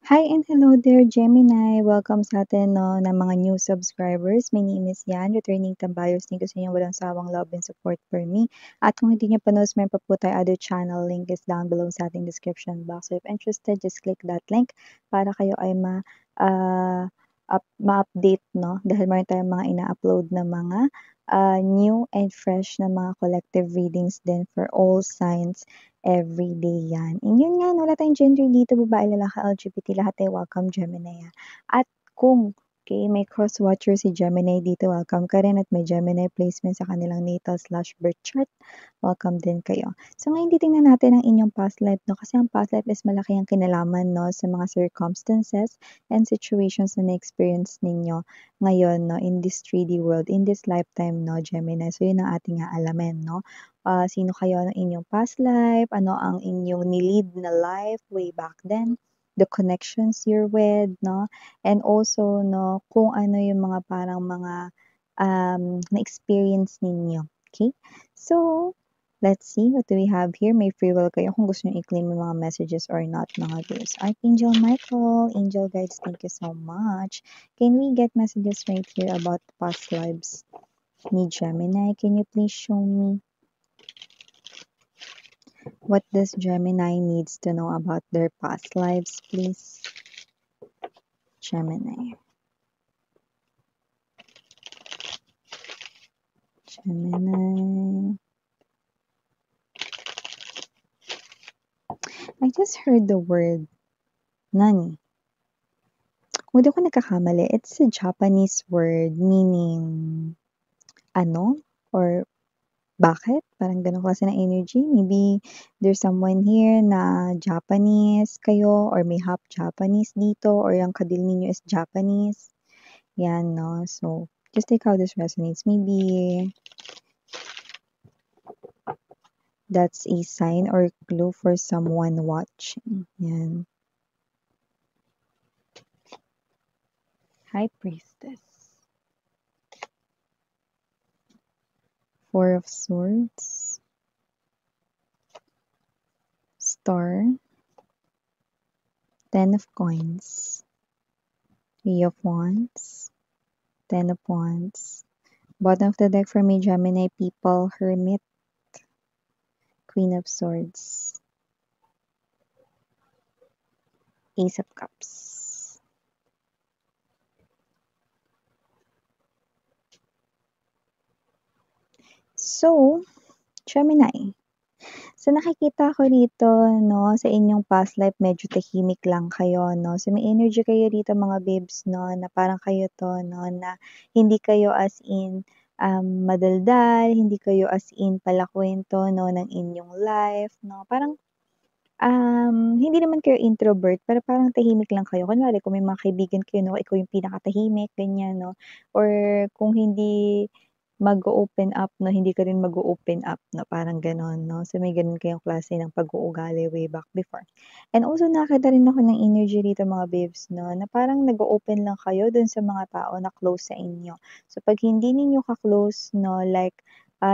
Hi and hello there, Gemini. Welcome sa atin no, ng mga new subscribers. My name is Yan, returning tambayos. Thank you sa inyong walang sawang love and support for me. At kung hindi niyo pa may pa po tayo other channel, link is down below sa ating description box. So if interested, just click that link para kayo ay uh, ma-update, no? Dahil meron tayong mga ina-upload na mga new and fresh na mga collective readings din for all signs everyday yan. And yun nga, wala tayong gender dito, babae, lalaki, LGBT, lahat ay welcome, Gemini. At kung may cross-watcher si Gemini dito, welcome ka rin at may Gemini placement sa kanilang natal/birth chart, welcome din kayo. So ngayon titingnan natin ang inyong past life, no? Kasi ang past life is malaki ang kinalaman, no? Sa mga circumstances and situations na na-experience ninyo ngayon, no? In this 3D world, in this lifetime, no, Gemini. So yun ang ating aalamin, no? Sino kayo ng inyong past life, ano ang inyong nilid na life way back then, the connections you're with, no? And also, no, kung ano yung mga parang mga na-experience ninyo. Okay? So, let's see what do we have here. May free will kayo kung gusto nyo i-claim yung mga messages or not, mga viewers. Archangel Michael, Angel Guides, thank you so much. Can we get messages right here about past lives ni Gemini? Can you please show me what does Gemini needs to know about their past lives, please? Gemini. Gemini. I just heard the word nani. Kung di ako nagkakamali, it's a Japanese word meaning ano or bakit? Parang ganun klase ng energy. Maybe there's someone here na Japanese kayo or may half Japanese dito or yung kadil ninyo is Japanese. Yan, no? So, just take how this resonates. Maybe that's a sign or clue for someone watching. Yan. High Priestess. Four of Swords. Star. Ten of Coins. Three of Wands. Ten of Wands. Bottom of the deck for me, Gemini people. Hermit. Queen of Swords. Ace of Cups. So, Gemini. So, nakikita ko dito, no, sa inyong past life, medyo tahimik lang kayo, no. So, may energy kayo dito, mga babes, no, na parang kayo to, no, na hindi kayo as in madaldal, hindi kayo as in palakwento, no, ng inyong life, no. Parang hindi naman kayo introvert, pero parang tahimik lang kayo. Kunwari kung may mga kaibigan kayo, no, ikaw yung pinakatahimik, ganyan, no. Or kung hindi mag-o-open up, no, hindi ka rin mag-o-open up, no, parang gano'n, no. So, may gano'n kayong klase ng pag-uugali way back before. And also nakita rin ako ng energy dito, mga babes, no, na parang nag-o-open lang kayo dun sa mga tao na close sa inyo. So, 'pag hindi ninyo ka-close, no, like,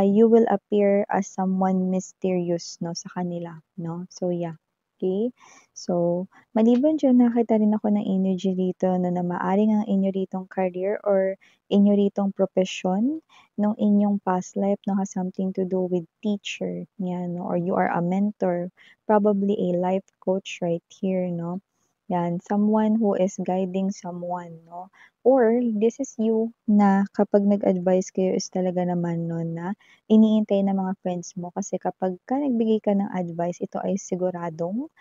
you will appear as someone mysterious, no, sa kanila, no. So, yeah. Okay? So, maliban diyan nakita rin ako ng energy dito, no, na maaaring ang inyo ritong career or inyo ritong propesyon nung inyong past life, no, has something to do with teacher, yan, no, or you are a mentor, probably a life coach right here, no. Yan, someone who is guiding someone, no. Or this is you na kapag nag-advise kayo is talaga naman no na iniintay ng mga friends mo kasi kapag ka nagbigay ka ng advice, ito ay siguradong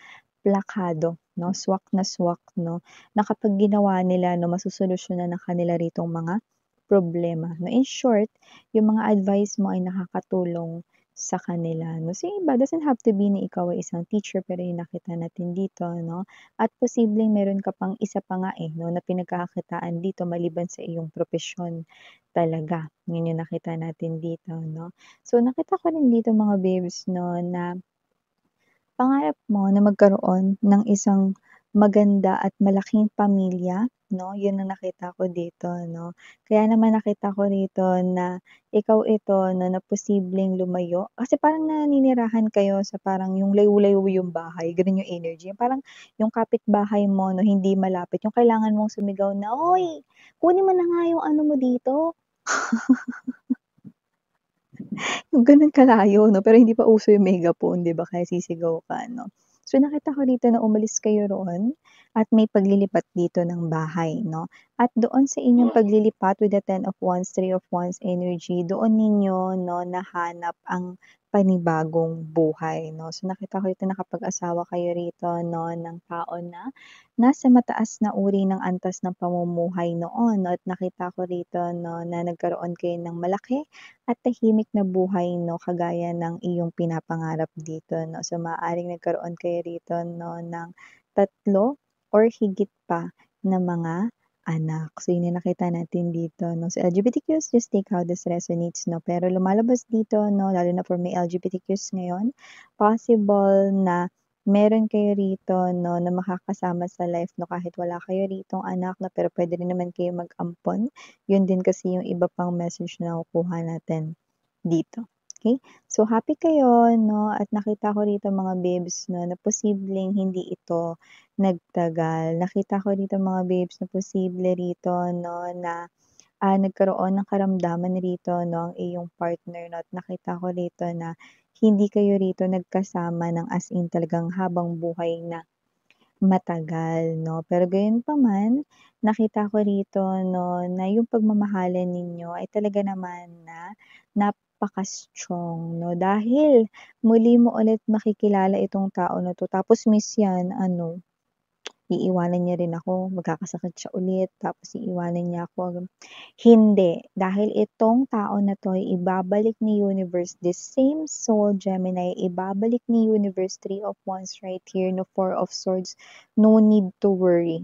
plakado, no, swak na swak, no, na kapag ginawa nila, no, masosolusyonan ng kanila ritong mga problema, no. In short, yung mga advice mo ay nakakatulong sa kanila, no. So, yung iba doesn't have to be na ikaw ay isang teacher, pero yung nakita natin dito, no, at posibleng meron ka pang isa pa nga, no, na pinagkakakitaan dito maliban sa iyong propesyon talaga. Yun yung nakita natin dito, no. So, nakita ko rin dito, mga babes, no, na pangarap mo na magkaroon ng isang maganda at malaking pamilya, 'no, 'yun ang nakita ko dito, 'no. Kaya naman nakita ko rito na ikaw ito 'no, na posibleng lumayo kasi parang naninirahan kayo sa parang yung layo-layo yung bahay, gano'n yung energy. Parang yung kapitbahay mo 'no, hindi malapit, yung kailangan mong sumigaw na, "Hoy, kunin mo na nga yung ano mo dito." Yung gano'n kalayo 'no, pero hindi pa uso yung megaphone 'di ba, kaya sisigaw ka 'no. So nakita ko dito na umalis kayo roon at may paglilipat dito ng bahay 'no, at doon sa inyong paglilipat with the Ten of Wands, Three of Wands energy, doon ninyo 'no, nahanap ang panibagong buhay 'no. So nakita ko dito nakapag-asawa kayo rito 'no, ng tao na nasa mataas na uri ng antas ng pamumuhay noon 'no, at nakita ko rito 'no, na nagkaroon kayo ng malaki at tahimik na buhay 'no, kagaya ng iyong pinapangarap dito 'no. So, maaaring nagkaroon kayo rito 'no, ng 3 or higit pa na mga anak. So, yun yung nakita natin dito 'no. So, LGBTQs, just take how this resonates 'no. Pero lumalabas dito 'no, lalo na for may LGBTQs ngayon, possible na meron kayo rito 'no, na makakasama sa life 'no, kahit wala kayo ritong anak 'no, pero puwede rin naman kayong mag-ampon. Yun din kasi yung iba pang message na nakukuha natin dito, okey? So, happy kayo 'no, at nakita ko rito mga babes 'no, na posibleng hindi ito nagtagal. Nakita ko dito mga babes na posible rito 'no, na, nagkaroon ng karamdaman rito 'no, ang iyong partner 'no, at nakita ko rito na hindi kayo rito nagkasama ng as in talagang habang-buhay na matagal 'no. Pero gayunpaman, nakita ko rito 'no, na yung pagmamahalan ninyo ay talaga naman na napaka-strong 'no, dahil muli mo ulit makikilala itong tao na 'to tapos miss yan ano, iiwanan niya rin ako, magkakasakit siya ulit, tapos iiwanan niya ako. Hindi, dahil itong tao na 'to ay ibabalik ni universe, the same soul Gemini, ibabalik ni universe, Three of Wands right here, no, Four of Swords, no need to worry.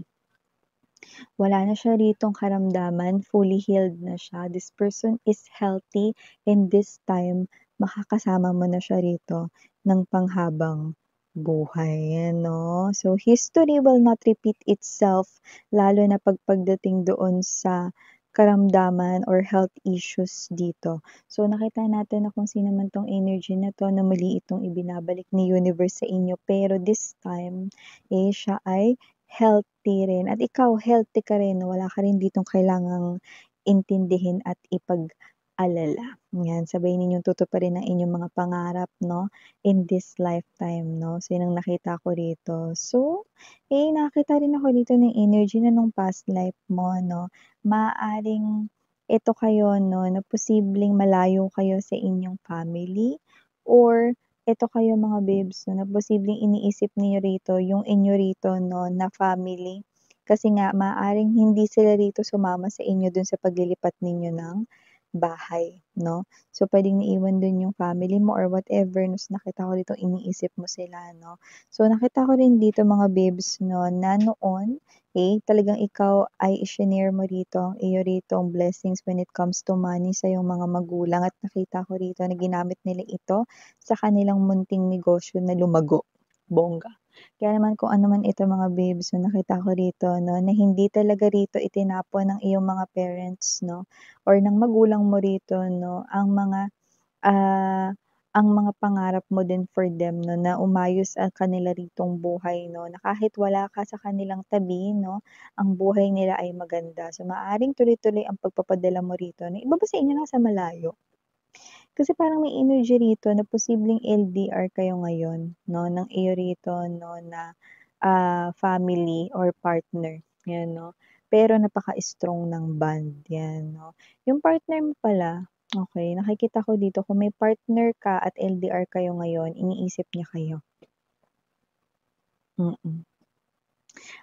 Wala na siya ritong karamdaman, fully healed na siya. This person is healthy and this time makakasama mo na siya rito ng panghabang buhay, yan 'no. So, history will not repeat itself lalo na pagdating doon sa karamdaman or health issues dito. So, nakita natin na kung sino man 'tong energy na 'to na muli itong ibinabalik ni universe sa inyo pero this time, siya ay healthy rin at ikaw healthy ka rin, wala ka rin ditong kailangang intindihin at ipag-alala. 'Yan, sabay ninyong tutuparin ang inyong mga pangarap 'no, in this lifetime 'no. So, 'yun ang nakita ko rito. So, nakakita rin ako dito ng energy na nung past life mo 'no, maaaring ito kayo 'no, na posibleng malayo kayo sa inyong family or eto kayo mga babes 'no, na posibleng iniisip niyo rito yung inyo rito 'no, na family. Kasi nga maaaring hindi sila rito sumama sa inyo dun sa paglilipat ninyo ng bahay 'no. So, puwedeng naiwan dun yung family mo or whatever 'no, so nakita ko dito iniisip mo sila 'no. So, nakita ko rin dito mga babes 'no, na noon, talagang ikaw ay shinare mo rito ang iyo ritong blessings when it comes to money sa iyong mga magulang at nakita ko rito na ginamit nila ito sa kanilang munting negosyo na lumago, bongga. Kaya naman kung ano man ito mga babes 'no, nakita ko rito 'no, na hindi talaga rito itinapon ng iyong mga parents 'no, or ng magulang mo rito 'no, ah, ang mga pangarap mo din for them 'no, na umayos ang kanila ritong buhay 'no, na kahit wala ka sa kanilang tabi 'no, ang buhay nila ay maganda. So, maaaring tuloy-tuloy ang pagpapadala mo rito na iba ba sa inyo nasa malayo? Kasi parang may energy rito na posibleng LDR kayo ngayon 'no, ng iyo rito 'no na, family or partner, 'yan 'no. Pero napaka-strong ng bond 'yan 'no. Yung partner mo pala, okey, nakikita ko dito kung may partner ka at LDR kayo ngayon, iniisip niya kayo, mm.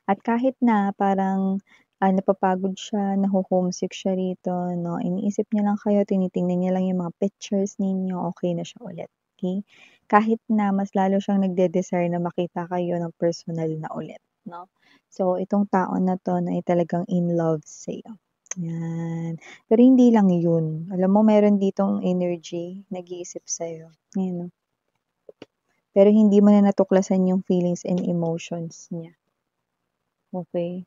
At kahit na parang, napapagod siya, naho-homesick siya rito 'no, iniisip niya lang kayo, tinitingnan niya lang yung mga pictures ninyo, okey na siya ulit, okey? Kahit na mas lalo siyang nagde-desire na makita kayo ng personal na ulit 'no. So, itong tao na 'to na ay talagang in love sa'yo, 'yan. Pero hindi lang yun, alam mo meron ditong energy, nag-iisip sa'yo, ayan 'no. Pero hindi mo na natuklasan yung feelings and emotions niya. okey.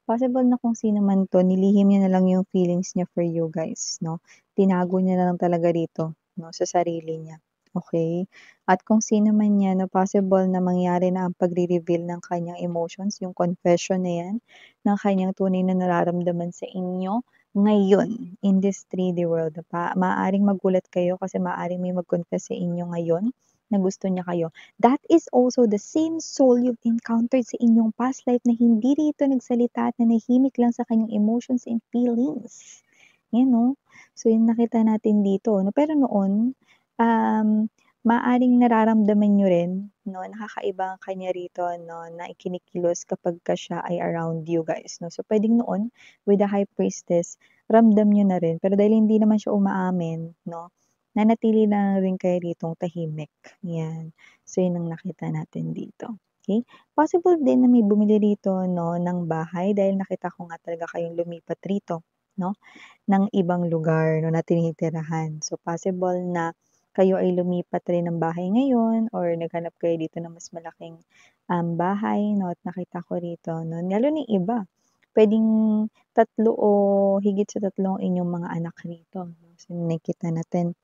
Possible na kung sino man 'to nilihim niya na lang yung feelings niya for you guys 'no, tinago niya na lang talaga dito 'no, sa sarili niya, okey? At kung sino man 'yan na possible na mangyari na ang pagre-reveal ng kanyang emotions, yung confession na 'yan, ng kanyang tunay na nararamdaman sa inyo ngayon, in this 3D world maaaring magulat kayo kasi maaaring may mag-confess sa inyo ngayon na gusto niya kayo. That is also the same soul you've encountered sa inyong past life na hindi rito nagsalita at nanahimik lang sa kanyang emotions and feelings. 'Yan 'no. So 'yung nakita natin dito 'no, pero noon, um, maaaring nararamdaman niyo rin 'no, nakakaiba ang kanya rito 'no, na ikinikilos kapagka siya ay around you guys 'no. So puwedeng noon with the High Priestess, ramdam niyo na rin, pero dahil hindi naman siya umaamin 'no, nanatili na lang rin kayo ritong tahimik, 'yan. So 'yun ang nakita natin dito, okey. Possible din na may bumili rito 'no, ng bahay dahil nakita ko nga talaga kayong lumipat rito 'no, ng ibang lugar 'no, na tinitirahan. So possible na kayo ay lumipat rin ng bahay ngayon or naghanap kayo dito ng mas malaking, bahay 'no, at nakita ko rito 'no, lalo na yung iba, puwedeng 3 o higit sa 3 ang inyong mga anak rito 'no. So nakikita natin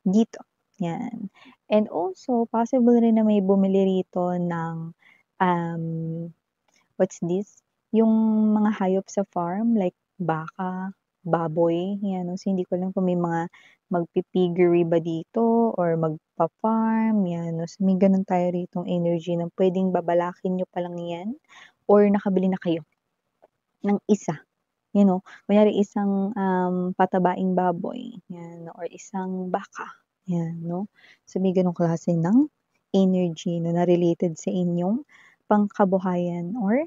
dito, 'yan. And also possible rin na may bumili rito ng, um, what's this, yung mga hayop sa farm like baka, baboy, 'yan 'no. So hindi ko alam kung may mga magpi-piggery ba dito or magfa-farm, 'yan 'no. So may gano'n tayo ritong energy na puwedeng babalakin niyo pa lang 'yan or nakabili na kayo ng isa. You know, kunyari isang, patabaing baboy, 'yan or isang baka, 'yan 'no. So may gano'ng klase ng energy 'no, na related sa inyong pangkabuhayan or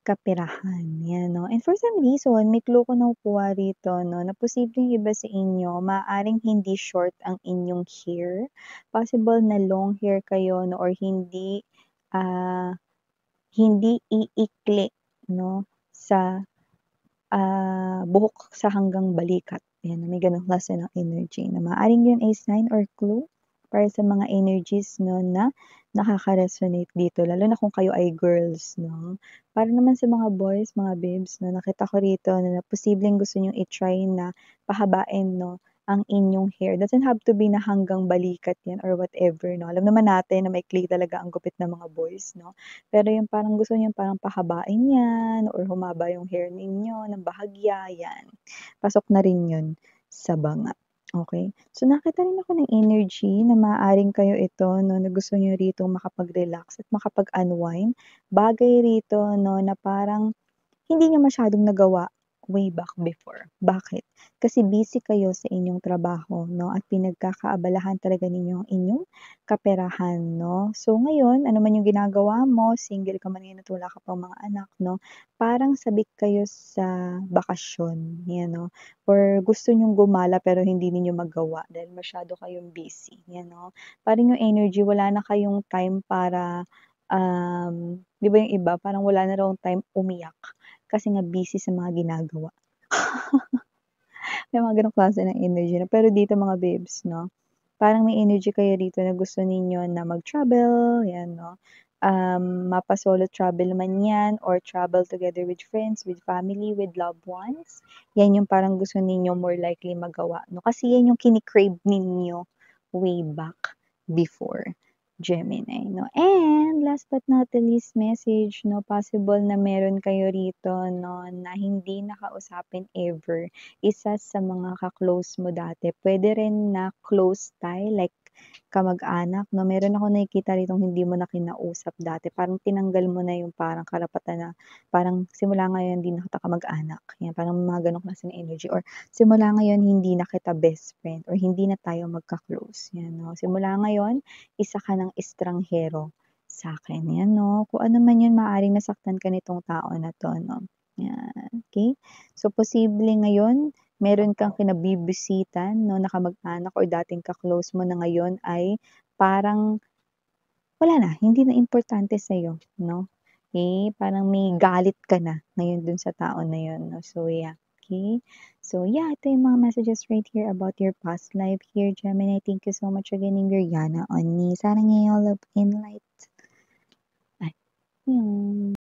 kaperahan, 'yan 'no. And for some reason, may clue ko nakukuha rito 'no, na posibleng iba sa inyo maaaring hindi short ang inyong hair, possible na long hair kayo 'no or ah, hindi iikli 'no, sa buhok sa hanggang balikat, ayan may gano'ng klase ng energy na maaaring yun ay sign or clue para sa mga energies 'no na nakaka-resonate dito lalo na kung kayo ay girls 'no. Para naman sa mga boys, mga babes 'no, nakita ko rito na posibleng gusto niyong i-try na pahabain 'no ang inyong hair. Doesn't have to be na hanggang balikat 'yan or whatever 'no. Alam naman natin na maikli talaga ang gupit ng mga boys 'no. Pero yung parang gusto niyong parang pahabain 'yan or humaba yung hair ninyo ng bahagya, 'yan. Pasok na rin 'yun sa banga, okey? So, nakita rin ako ng energy na maaaring kayo ito 'no, na gusto niyo ritong makapag-relax at makapag-unwind. Bagay rito 'no, na parang hindi niyo masyadong nagawa way back before. Bakit? Kasi busy kayo sa inyong trabaho 'no, at pinagkakaabalahan talaga ninyo ang inyong kaperahan 'no. So ngayon, ano man yung ginagawa mo, single ka man ngayon at wala ka pang mga anak 'no, parang sabik kayo sa bakasyon, 'yan 'no, or gusto niyong gumala pero hindi ninyo magawa dahil masyado kayong busy, 'yan 'no. Parang yung energy wala na kayong time para, 'di ba yung iba parang wala na raw time umiyak. Kasi nga busy sa mga ginagawa. May mga gano'ng klase ng energy 'no. Pero dito mga babes 'no, parang may energy kayo dito na gusto ninyo na mag-travel, 'yan 'no. Mapa-solo travel man 'yan or travel together with friends, with family, with loved ones. 'Yan yung parang gusto ninyo more likely magawa 'no, kasi 'yan yung kini-crave ninyo way back before, Gemini 'no. And last but not the least message 'no, possible na meron kayo rito 'no, na hindi nakausapin ever, isa sa mga ka-close mo dati. Puwede rin na close tie like kamag-anak 'no. Meron akong nakikita ritong hindi mo na kinausap dati, parang tinanggal mo na yung parang karapatan na parang simula ngayon hindi na kita kamag-anak, yan parang mga gano'ng klase ng energy or simula ngayon hindi na kita best friend or hindi na tayo magka-close, yan 'no. Simula ngayon, isa ka ng estranghero sa'kin, yan 'no. Kung ano man yun maaaring nasaktan ka nitong tao na 'to 'no, yan, okey. So, posible ngayon meron kang kinabibisitan 'no, na kamag-anak or dating ka-close mo na ngayon ay parang wala na, hindi na importante sa'yo 'no. Eh, parang may galit ka na ngayon dun sa tao na yun 'no. So yeah, okey. So yeah, ito yung mga messages right here about your past life here, Gemini. Thank you so much again in your Yana on me. Sana ngayong love and light. 'Yun.